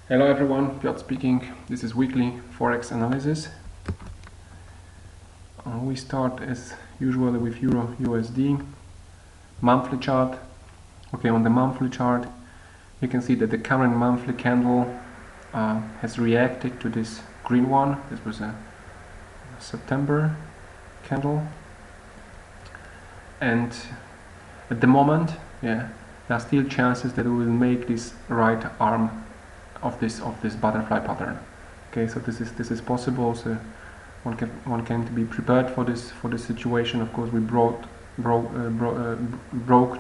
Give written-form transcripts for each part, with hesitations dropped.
Hello everyone, Piotr speaking. This is weekly forex analysis. We start as usual with Euro USD monthly chart. Okay, on the monthly chart you can see that the current monthly candle has reacted to this green one. This was a September candle, and at the moment, there are still chances that we will make this right arm of this butterfly pattern. Okay, so this is possible. So one can be prepared for this situation. Of course, we broke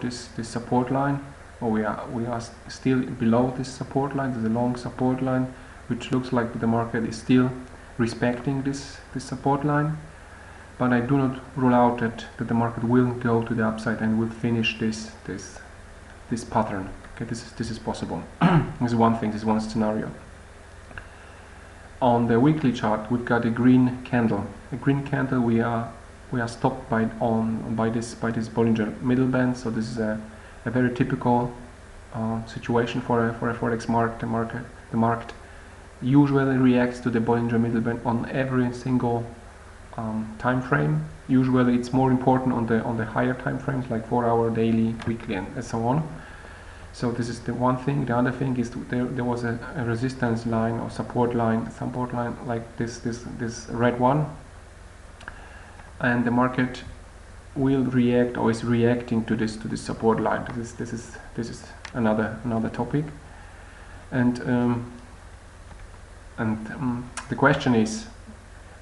this support line, or we are still below this support line. There's a long support line, which looks like the market is still respecting this support line. But I do not rule out that the market will go to the upside and will finish this pattern. Okay, this is possible. This is one thing. This is one scenario. On the weekly chart, we've got a green candle. A green candle. We are stopped by this Bollinger middle band. So this is a very typical situation for a forex market. The market usually reacts to the Bollinger middle band on every single time frame. Usually, it's more important on the higher time frames, like 4-hour, daily, weekly, and so on. So this is the one thing. The other thing is there was a resistance line or support line like this red one, and the market will react, or is reacting to this support line. This is another topic, and the question is,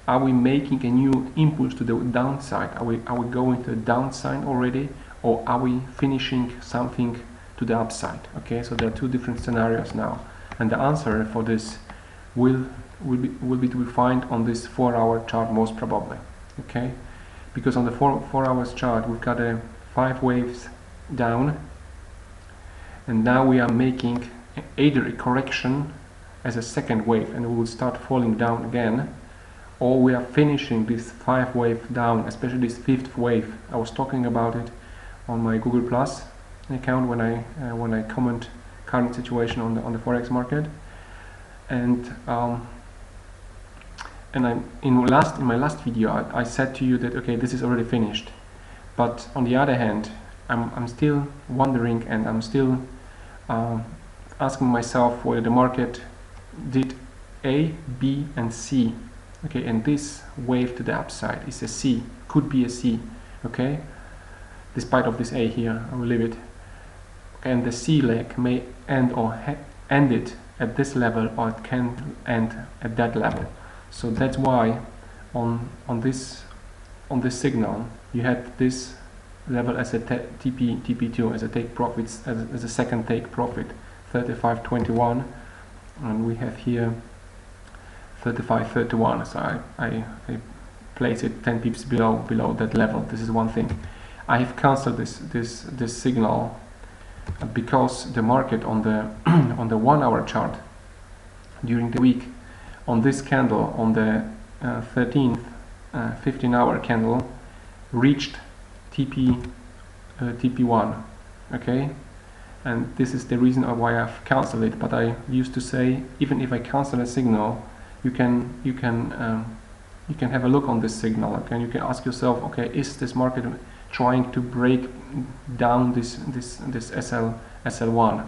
are we making a new impulse to the downside? Are we going to the downside already, or are we finishing something to the upside? Okay, so there are two different scenarios now, and the answer for this will be to be found on this 4-hour chart most probably. Okay, because on the 4 hours chart we've got 5 waves down, and now we are making either a correction as a second wave, and we will start falling down again, or we are finishing this 5 wave down, especially this 5th wave. I was talking about it on my Google Plus account when I comment current situation on the forex market, and in my last video I said to you that okay, this is already finished, but on the other hand I'm still wondering, and I'm still asking myself whether the market did A, B and C. Okay, and this wave to the upside is a C, could be a C. Okay, despite of this A here, I will leave it. And the C leg may end it at this level, or it can end at that level. So that's why on this signal you had this level as a TP2, as a take profits, as a second take profit, 35.21, and we have here 35.31. So I place it 10 pips below that level. This is one thing. I have cancelled this signal because the market on the on the 1-hour chart during the week, on this candle, on the 13th 15-hour candle, reached TP1. Okay, and this is the reason why I've cancelled it. But I used to say, even if I cancel a signal, you can have a look on this signal. Okay, you can ask yourself, okay, is this market trying to break down this SL1?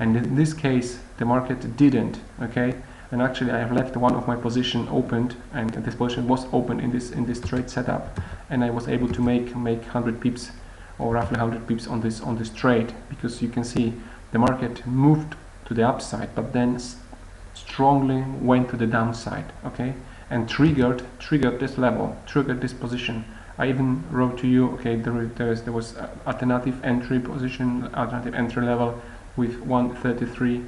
And in this case the market didn't. Okay, and actually I have left one of my position opened, and this position was open in this trade setup, and I was able to make 100 pips, or roughly 100 pips on this trade, because you can see the market moved to the upside, but then strongly went to the downside. Okay, and triggered this level, triggered this position. I even wrote to you, okay, there was alternative entry position, alternative entry level with 133.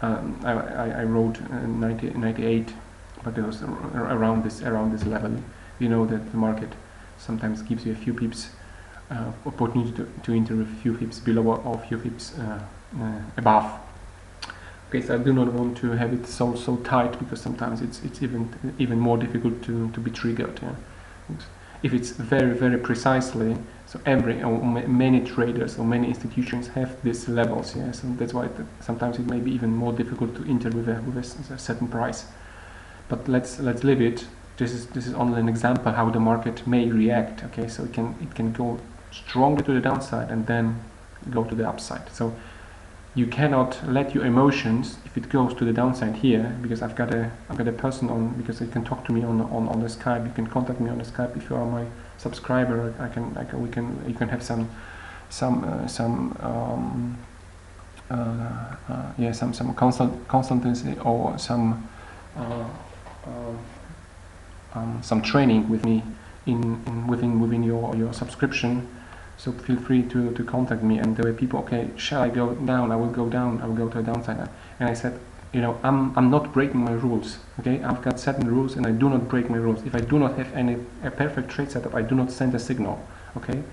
I wrote 98, but it was around this level. You know that the market sometimes gives you a few pips opportunity to enter a few pips below or a few pips above. Okay, so I do not want to have it so tight, because sometimes it's even more difficult to be triggered. Yeah? If it's very precisely So many traders or many institutions have these levels, yeah. So that's why sometimes it may be even more difficult to enter with a certain price. But let's leave it. This is only an example how the market may react. Okay, so it can go strongly to the downside and then go to the upside. So you cannot let your emotions, if it goes to the downside here, because I've got a person on, because you can talk to me on the Skype. You can contact me on the Skype if you are my subscriber. You can have some consultancy or some training with me within your subscription. So feel free to contact me. And there were people, okay, shall I go down? I will go down. I will go to a downside. And I said, you know, I'm not breaking my rules. Okay, I've got certain rules, and I do not break my rules. If I do not have a perfect trade setup, I do not send a signal. Okay,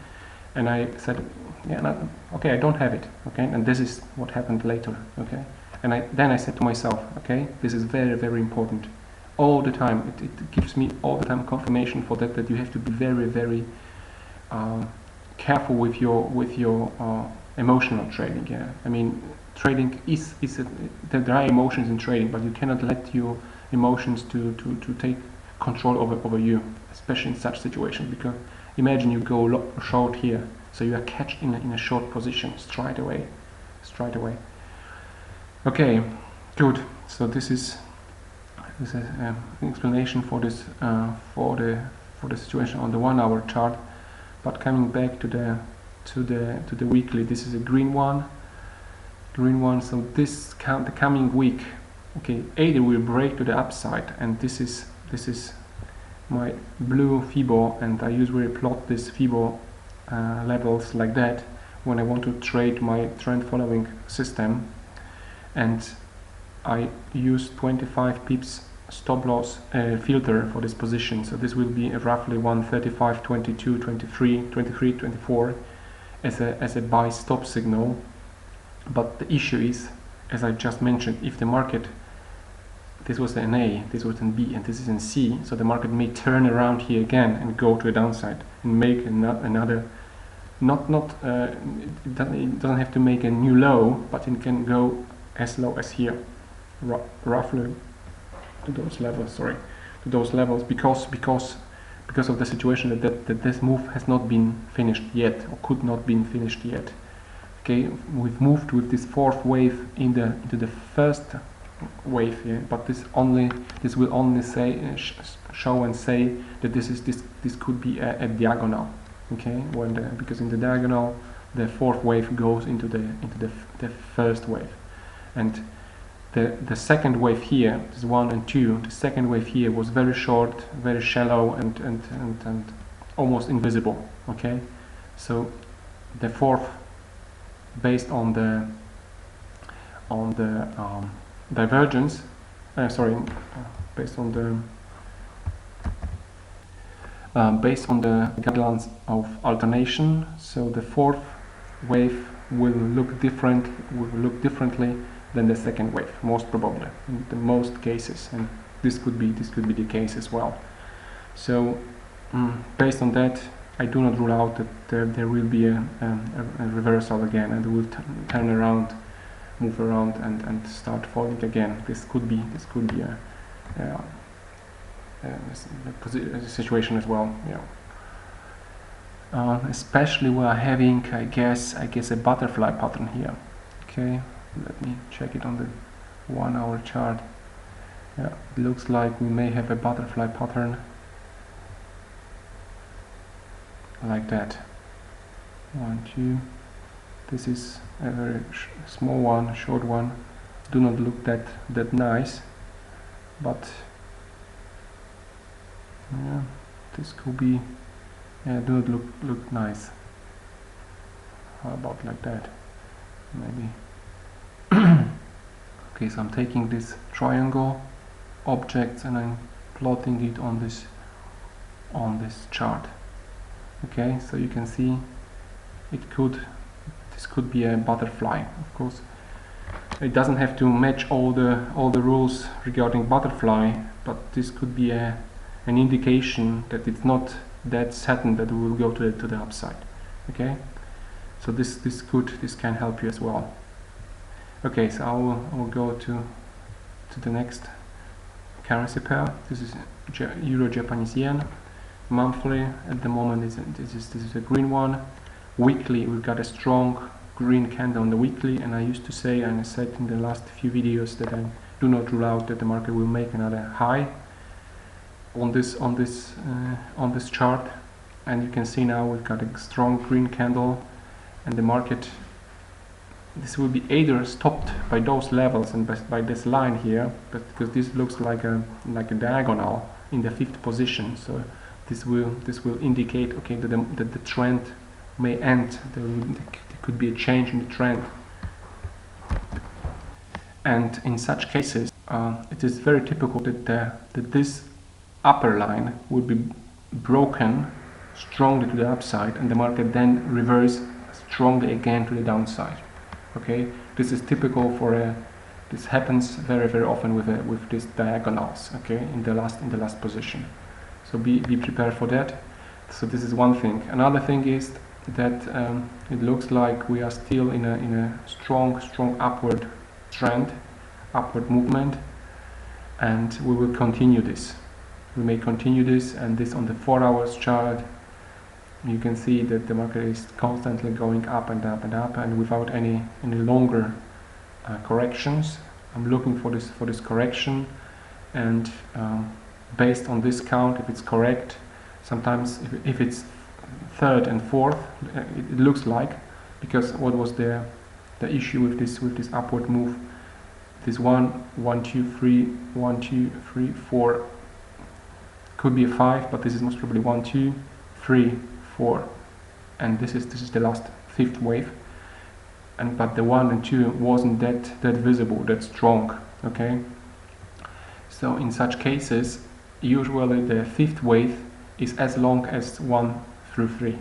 and I said, yeah, no, okay, I don't have it. Okay, and this is what happened later. Okay, and then I said to myself, okay, this is very, very important. All the time, it gives me all the time confirmation for that you have to be very, very careful with your emotional trading. Yeah, I mean, trading there are emotions in trading, but you cannot let your emotions to take control over you, especially in such situations. Because imagine you go short here, so you are catched in a short position straight away. Okay, good. So this is an explanation for this for the situation on the 1 hour chart. But coming back to the weekly, this is a green one. So the coming week, okay, either will break to the upside, and this is my blue FIBO, and I usually plot this FIBO levels like that when I want to trade my trend following system, and I use 25 pips stop loss filter for this position. So this will be roughly 135, 22, 23, 24 as a buy stop signal. But the issue is, as I just mentioned, if the market, this was an A, this was an B, and this is an C, so the market may turn around here again and go to a downside and make another, it doesn't have to make a new low, but it can go as low as here, roughly to those levels, because of the situation that this move has not been finished yet, or could not be finished yet. Okay, we've moved with this fourth wave into the first wave here, but this will only say show and say that this could be a diagonal. Okay, because in the diagonal the fourth wave goes into the first wave, and the second wave here, this 1 and 2, the second wave here was very short, very shallow, and almost invisible. Okay, so the fourth, based on the divergence, based on the guidelines of alternation, so the fourth wave will look differently than the second wave, most probably, in the most cases, and this could be the case as well. So based on that, I do not rule out that there will be a reversal again, and it will turn around, move around, and start falling again. This could be a situation as well. Yeah. Especially we are having, I guess a butterfly pattern here. Okay, let me check it on the 1 hour chart. Yeah, it looks like we may have a butterfly pattern like that. 1, 2. This is a very small one, short one. Do not look that nice, but yeah, this could be. Yeah, do not look nice. How about like that? Maybe. Okay, so I'm taking this triangle object and I'm plotting it on this chart. Okay, so you can see this could be a butterfly. Of course, it doesn't have to match all the rules regarding butterfly, but this could be an indication that it's not that certain that we will go to the upside. Okay, so this can help you as well. Okay, so I will go to the next currency pair. This is Euro Japanese yen. Monthly at the moment this is a green one. Weekly we've got a strong green candle on the weekly, and I used to say, and I said in the last few videos, that I do not rule out that the market will make another high on this chart. And you can see now we've got a strong green candle, and the market, this will be either stopped by those levels and by this line here, but because this looks like a diagonal in the 5th position, so this will indicate, okay, that the trend may end. There could be a change in the trend, and in such cases it is very typical that this upper line would be broken strongly to the upside, and the market then reverse strongly again to the downside. Okay, this is typical this happens very often with these diagonals. Okay, in the last position. So be prepared for that. So this is one thing. Another thing is that it looks like we are still in a strong upward trend, upward movement, and we will continue this. We may continue this, and this on the 4 hours chart, you can see that the market is constantly going up and up and up, and without any longer corrections. I'm looking for this correction, and based on this count, if it's correct, sometimes if it's 3rd and 4th, it looks like, because what was the issue with this upward move? This 1 2 3 1 2 3 4 could be a 5, but this is most probably 1 2 3 4, and this is the last 5th wave, but the 1 and 2 wasn't that visible, that strong. Okay, so in such cases usually the 5th wave is as long as 1 through 3.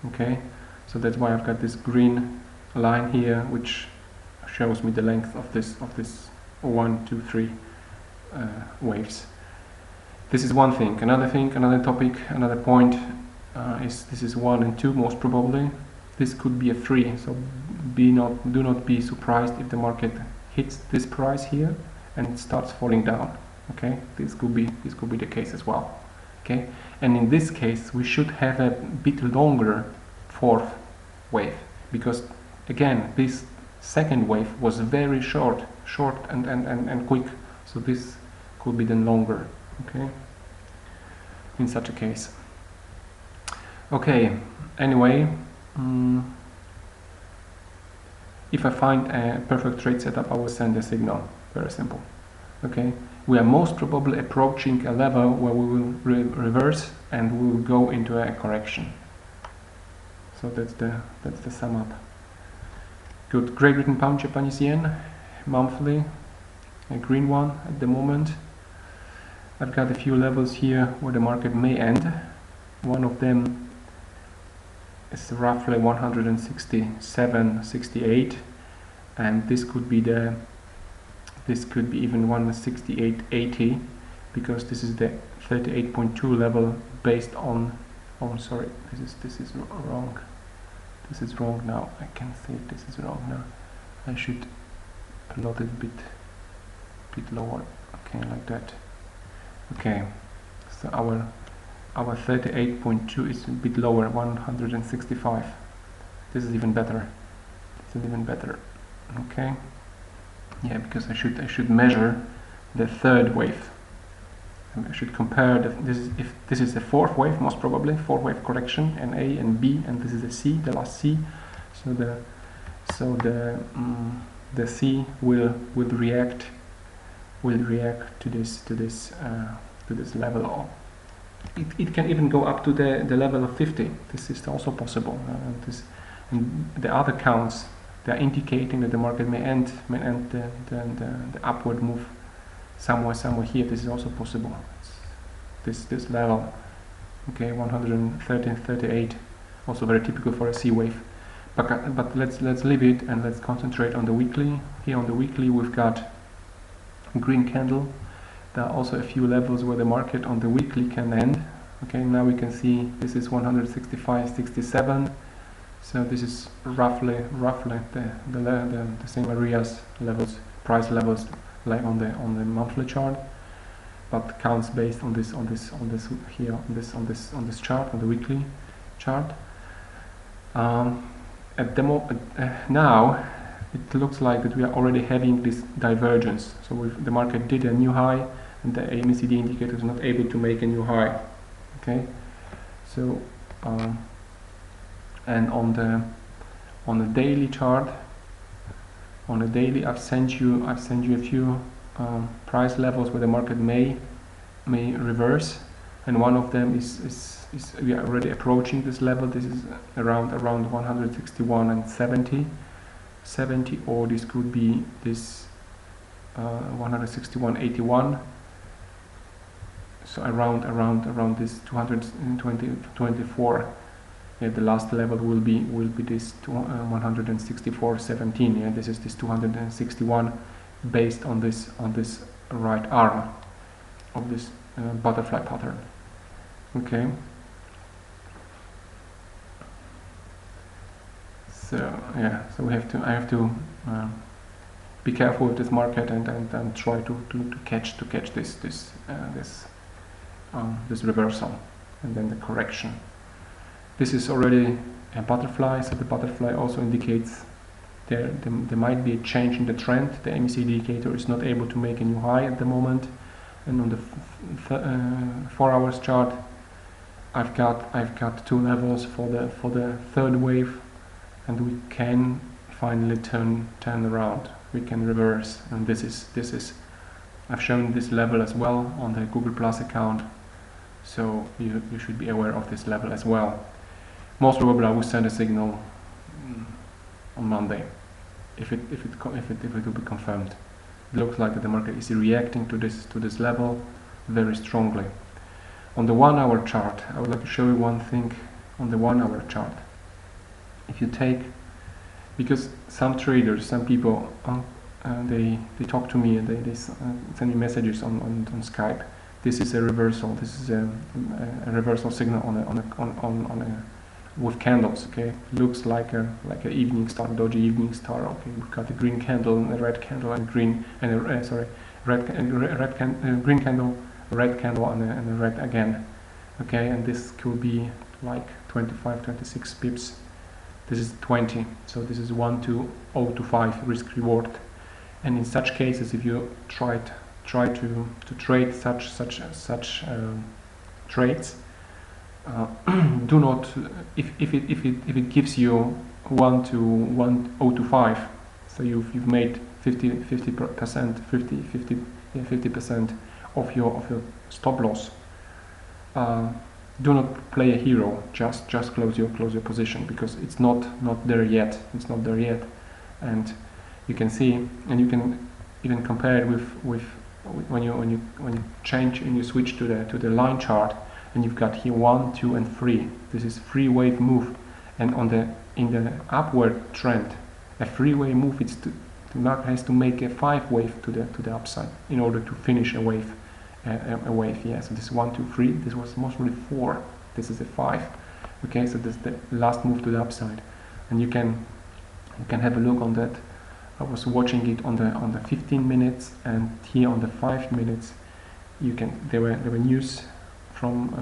Okay, so that's why I've got this green line here, which shows me the length of this 1 2 3 waves. This is one thing. Another topic, another point is this is 1 and 2 most probably. This could be a 3, so do not be surprised if the market hits this price here and it starts falling down. Okay, this could be the case as well. Okay, and in this case we should have a bit longer 4th wave, because again this 2nd wave was very short and quick, so this could be then longer. Okay, in such a case. Okay, anyway, if I find a perfect trade setup, I will send a signal. Very simple. Okay, we are most probably approaching a level where we will reverse and we will go into a correction. So that's the sum up. Good. Great Britain pound, Japanese yen, monthly, a green one at the moment. I've got a few levels here where the market may end. One of them is roughly 167.68, and this could be even 168.80, because this is the 38.2 level based on. Oh, sorry, this is wrong. This is wrong now. I can see this is wrong now. I should plot it a bit lower. Okay, like that. Okay, so our 38.2 is a bit lower, 165. This is even better. This is even better. Okay. Yeah, because I should measure the 3rd wave. I should compare if this is the 4th wave, most probably 4th wave correction, and A and B, and this is the C, the last C. So the C will react to this level. It can even go up to the level of 50. This is also possible. And the other counts, they are indicating that the market may end the upward move somewhere here. This is also possible. This level, okay, 113.38, also very typical for a C wave. But let's leave it and let's concentrate on the weekly. Here on the weekly we've got a green candle. There are also a few levels where the market on the weekly can end. Okay, now we can see this is 165.67. So this is roughly the same areas, levels, price levels like on the monthly chart, but counts based on this here on this chart, on the weekly chart. At now it looks like that we are already having this divergence. So the market did a new high, and the MACD indicator is not able to make a new high. Okay, so and on the daily chart, on the daily, I've sent you a few price levels where the market may reverse, and one of them is we are already approaching this level. This is around 161 and 70, or this could be this 161.81. So around this 224. Yeah, the last level will be this 164.17. Yeah, this is this 261 based on this right arm of this butterfly pattern. Okay. So yeah, so I have to be careful with this market and try to catch this reversal and then the correction. This is already a butterfly, so the butterfly also indicates there might be a change in the trend. The MACD indicator is not able to make a new high at the moment, and on the 4 hours chart, I've got two levels for the third wave, and we can finally turn around. We can reverse, and this is I've shown this level as well on the Google Plus account, so you should be aware of this level as well. Most probably I will send a signal on Monday if it will be confirmed. It looks like the market is reacting to this level very strongly. On the 1 hour chart, I would like to show you one thing on the 1 hour chart. If you take, because some traders, some people, they talk to me and they send me messages on Skype. This is a reversal. This is a reversal signal on a with candles. Okay, looks like a evening star, dodgy evening star. Okay, we've got a green candle, and a red candle, and green, and a green candle, red candle, and a red again. Okay, and this could be like 25-26 pips. This is 20, so this is 1 to 0.25 risk reward. And in such cases, if you try to trade such trades, do not, if it gives you 1 to 1.025, so you've made 50% of your stop loss. Do not play a hero. Just close your position, because it's not there yet. It's not there yet, and you can see, and you can even compare it with when you change and you switch to the line chart, and you've got here 1, 2, and 3. This is 3-wave move, and in the upward trend, a 3-wave move has to make a 5-wave to the upside in order to finish a wave. Yeah, so this is 1, 2, 3. This was mostly 4. This is a 5. Okay, so this is the last move to the upside, and you can have a look on that. I was watching it on the 15 minutes, and here on the 5 minutes, there were news from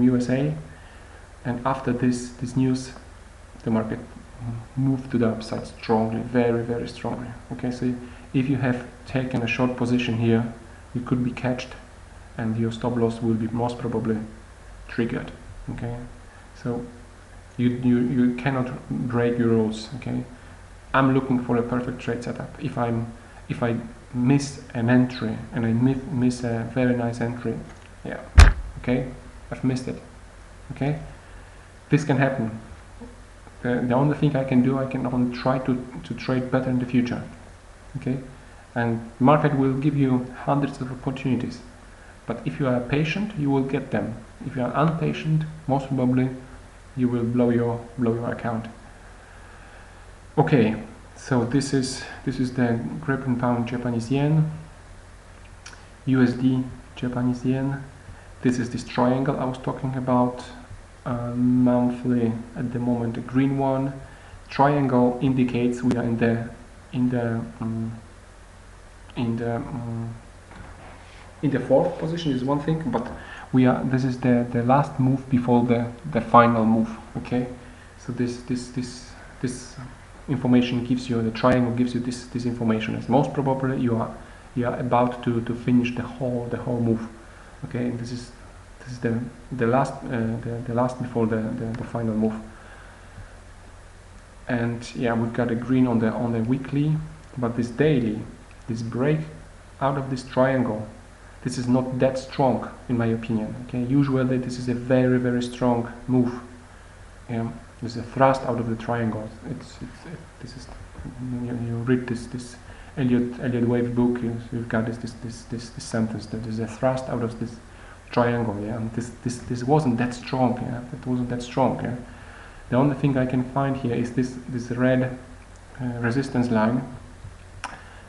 USA, and after this news, the market moved to the upside strongly, very strongly. Okay, so if you have taken a short position here, you could be catched, and your stop loss will be most probably triggered. Okay, so you cannot break your rules. Okay, I'm looking for a perfect trade setup. If I miss an entry, and I miss a very nice entry, yeah, okay, I've missed it. Okay, this can happen. The only thing I can do, I can only try to trade better in the future. Okay, and market will give you hundreds of opportunities, but if you are patient, you will get them. If you are impatient, most probably you will blow your account. Okay, so this is the grip and pound Japanese yen, USD Japanese yen. This is this triangle I was talking about. monthly at the moment, the green one. Triangle indicates we are in the fourth position is one thing, but this is the last move before the final move. Okay, so this information gives you, the triangle gives you this information. As most probably you are about to finish the whole move. Okay, and this is the last before the final move. And yeah, we've got a green on the weekly, but this daily, this break out of this triangle, this is not that strong in my opinion. Okay, usually this is a very strong move. Yeah, there's a thrust out of the triangle. This is you read this Elliott Wave book. You've got this sentence that there's a thrust out of this triangle. Yeah, and this wasn't that strong. Yeah, that wasn't that strong. Yeah. The only thing I can find here is this red resistance line,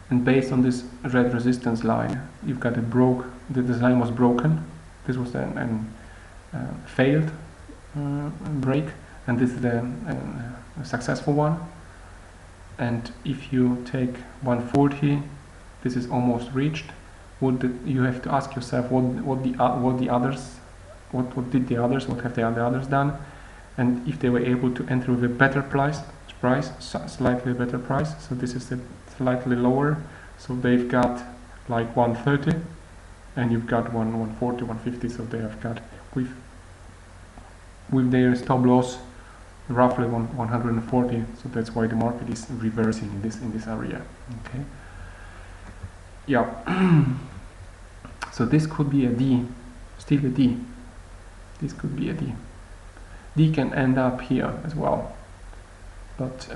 and based on this red resistance line, you've got this line was broken. This was a failed break, and this is the successful one. And if you take 140, this is almost reached. You have to ask yourself what did the others done? And if they were able to enter with a better price, slightly better price, so this is a slightly lower, so they've got like 130, and you've got 140, 150, so they have got with their stop loss roughly 140, so that's why the market is reversing in this area. Okay. Yeah. So this could be a D, still a D. This could be a D. D can end up here as well, but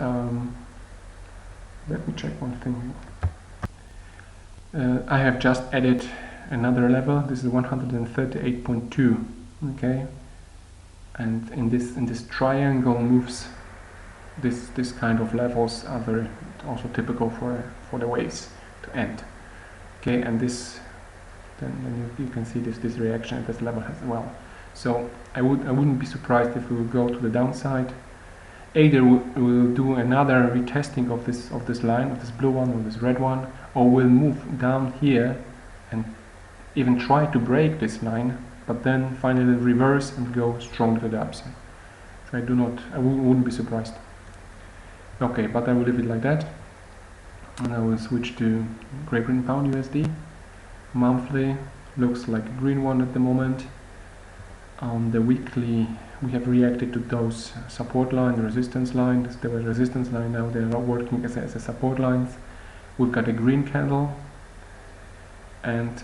let me check one thing. I have just added another level. This is 138.2. Okay, and in this triangle moves, this kind of levels are very also typical for the waves to end. Okay, and then you can see this reaction at this level as well. So I wouldn't be surprised if we will go to the downside. Either we will do another retesting of this line, of this blue one or this red one, or we'll move down here and even try to break this line, but then finally reverse and go strong to the upside. So I wouldn't be surprised. Okay, but I will leave it like that, and I will switch to Great Britain Pound USD. Monthly looks like a green one at the moment. On the weekly, we have reacted to those support line, the resistance line. There was resistance line, now they're not working as a support lines. We've got a green candle, and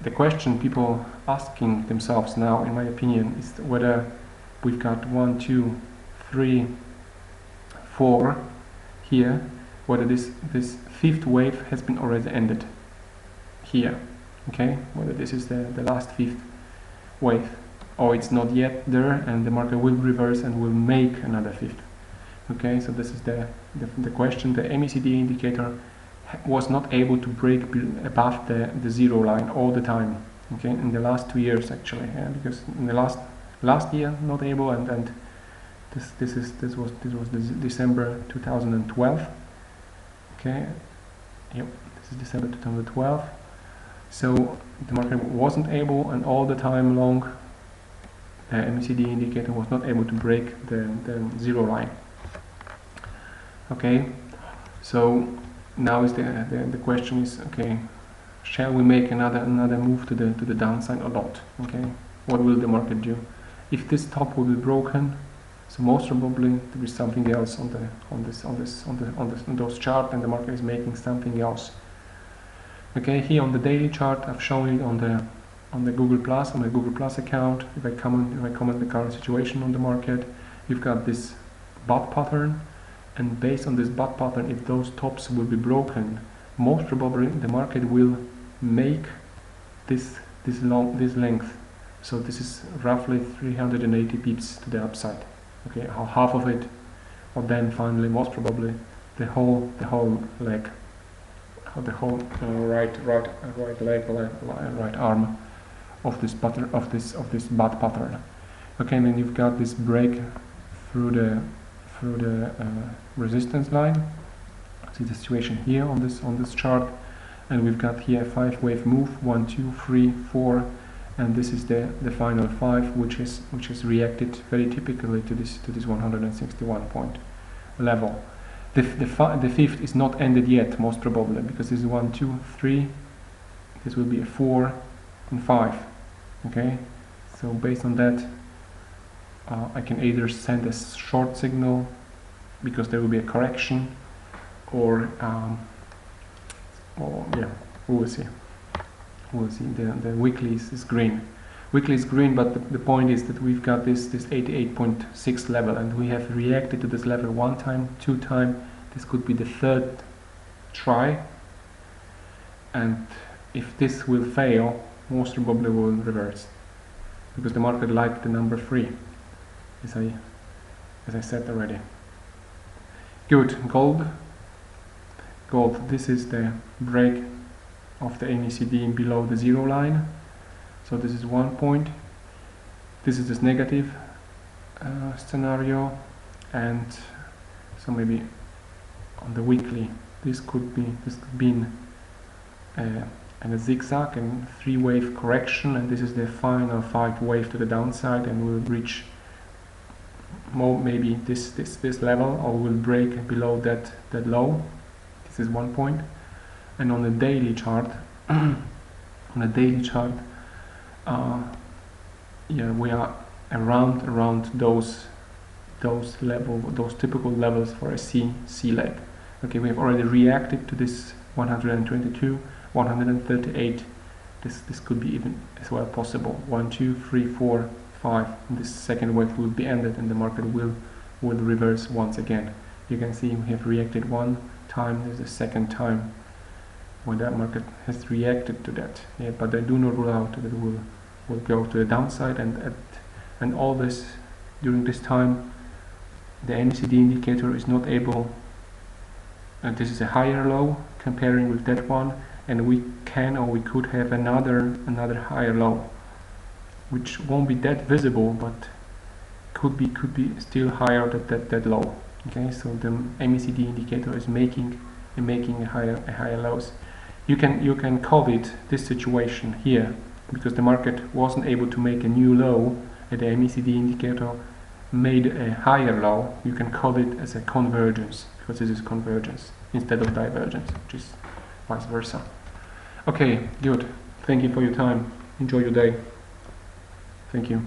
the question people asking themselves now, in my opinion, is whether we've got 1, 2, 3, 4 here, whether this fifth wave has been already ended here. Okay, whether this is the last fifth wave, or it's not yet there and the market will reverse and will make another fifth. Okay, so this is the question. The MACD indicator was not able to break above the zero line all the time. Okay, in the last 2 years actually, yeah, because in the last year not able, and this was December 2012. Okay, yep, this is December 2012. So the market wasn't able, and all the time long the MACD indicator was not able to break the zero line. Okay, so now is the question is, okay, shall we make another move to the downside or not? Okay, what will the market do? If this top will be broken, so most probably there is something else on those chart, and the market is making something else. Okay, here on the daily chart, I've shown it on the Google Plus, on my Google Plus account. If I comment the current situation on the market, you've got this butt pattern, and based on this butt pattern, if those tops will be broken, most probably the market will make this length. So this is roughly 380 pips to the upside. Okay, half of it, or then finally, most probably, the whole leg, the whole right leg, right arm of this pattern, of this butt pattern. Okay, and then you've got this break through the resistance line. See the situation here on this chart, and we've got here a 5-wave move, 1, 2, 3, 4, and this is the final 5, which has reacted very typically to this 161 point level. The fifth is not ended yet, most probably, because this is 1, 2, 3. This will be a 4 and 5. Okay, so based on that, I can either send a short signal because there will be a correction, or yeah, we will see. We'll see. The weekly is green. Weekly is green, but the point is that we've got this 88.6 level, and we have reacted to this level 1 time, 2 times. This could be the 3rd try, and if this will fail, most probably will reverse, because the market liked the number 3, as I said already. Good. Gold. This is the break of the MACD below the 0 line. So this is 1 point. This is this negative scenario, and so maybe on the weekly this could be a zigzag and 3-wave correction, and this is the final 5-wave to the downside, and we'll reach maybe this level, or will break below that low. This is 1 point. And on the daily chart, yeah, we are around those typical levels for a C leg. Okay, we have already reacted to this 122, 138. This could be even as well possible. 1, 2, 3, 4, 5. And this second wave will be ended, and the market will reverse once again. You can see we have reacted 1 time. This is the second time when that market has reacted to that. Yeah, but I do not rule out that it will go to the downside, and all this during this time the MACD indicator is not able, and this is a higher low comparing with that one, and we could have another higher low, which won't be that visible, but could be still higher than that low. Okay, so the MACD indicator is making a higher lows. You can call it this situation here, because the market wasn't able to make a new low, and the MACD indicator made a higher low. You can call it as a convergence, because this is convergence instead of divergence, which is vice versa. Okay, good. Thank you for your time. Enjoy your day. Thank you.